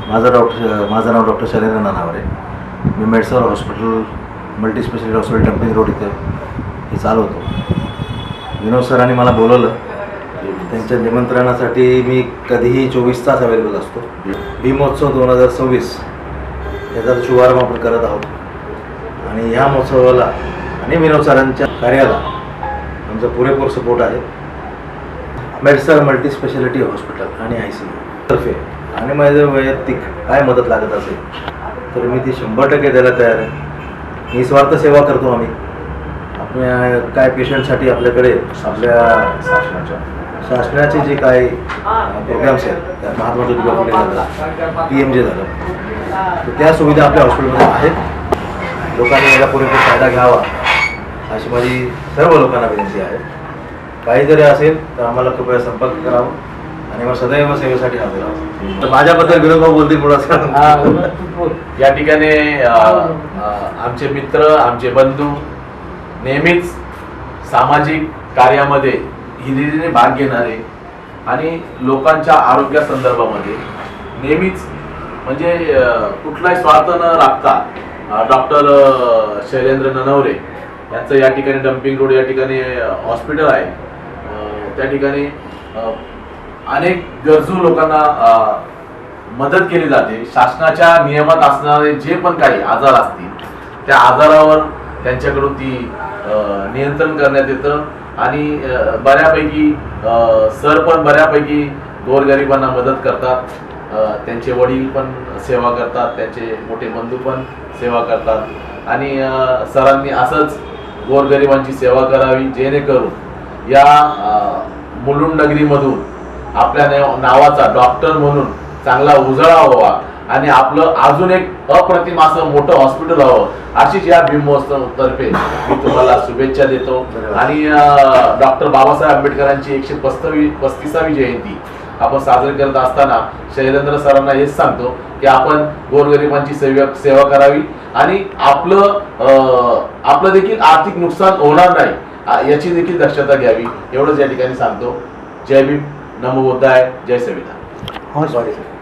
माझं नाव डॉक्टर शैलेंद्र ननावरे. मी मेडसर hospital multi speciality hospital dumping road इथे हे चालवतो. विनोद सरांनी मला बोलवलं. त्यांच्या निमंत्रणासाठी मी कधीही 24 तास अवेलेबल असतो. भीमोत्सव 2026 याचा शुभारंभ आपण करत आहोत आणि ह्या महोत्सवाला आणि विनोद सरांच्या कार्याला आमचा पुरेपूर सपोर्ट आहे. मेडसर मल्टी स्पेशालिटी हॉस्पिटल आणि ICU तर्फे आणि माझं वैयक्तिक काय मदत लागत असेल तर मी ती 100% द्यायला तयार आहे. निस्वार्थ सेवा करतो आम्ही. आपल्या काय पेशंटसाठी आपल्याकडे आपल्या शासनाचे जे काही प्रोग्राम्स आहेत, त्यात महात्मा ज्योतिबा फुले झालं, PMJ झालं, तर त्या सुविधा आपल्या हॉस्पिटलमध्ये आहेत. लोकांनी याला पुरेपूर फायदा घ्यावा अशी माझी सर्व लोकांना विनंती आहे. काही जरी असेल तर आम्हाला कृपया संपर्क करावा आणि मग सदैव सेवेसाठी हजर राहावं. तर माझ्याबद्दल विनोद भाऊ बोलतील थोडंसं. या ठिकाणी आमचे मित्र, आमचे बंधू नेहमीच सामाजिक कार्यामध्ये हिरिरीने भाग घेणारे आणि लोकांच्या आरोग्यासंदर्भामध्ये नेहमीच म्हणजे कुठलाही स्वार्थ न राखता डॉक्टर शैलेंद्र ननावरे यांचं या ठिकाणी डंपिंग रोड या ठिकाणी हॉस्पिटल आहे. त्या ठिकाणी अनेक गरजू लोकांना मदत केली जाते. शासनाच्या नियमात असणारे जे पण काही आजार असतील त्या आजारावर त्यांच्याकडून ती नियंत्रण करण्यात येतं आणि बऱ्यापैकी सर पण बऱ्यापैकी गोरगरिबांना मदत करतात. त्यांचे वडील पण सेवा करतात, त्यांचे मोठे बंधू पण सेवा करतात आणि सरांनी असंच गोरगरिबांची सेवा करावी जेणेकरून या मुलुंड नगरीमधून आपल्या नावाचा डॉक्टर म्हणून चांगला उजळा व्हावा आणि आपलं अजून एक अप्रतिम असं मोठं हॉस्पिटल व्हावं अशीच या भीमोत्सव तर्फे मी तुम्हाला शुभेच्छा देतो. आणि डॉक्टर बाबासाहेब आंबेडकरांची 135वी जयंती आपण साजरी करत असताना शैलेंद्र सरांना हेच सांगतो की आपण गोरगरिबांची सेवा करावी आणि आपलं देखील आर्थिक नुकसान होणार नाही याची देखील दक्षता घ्यावी एवढंच या ठिकाणी सांगतो. जय भीम, नमो बुद्धाय, जय संविधान. Sorry sir.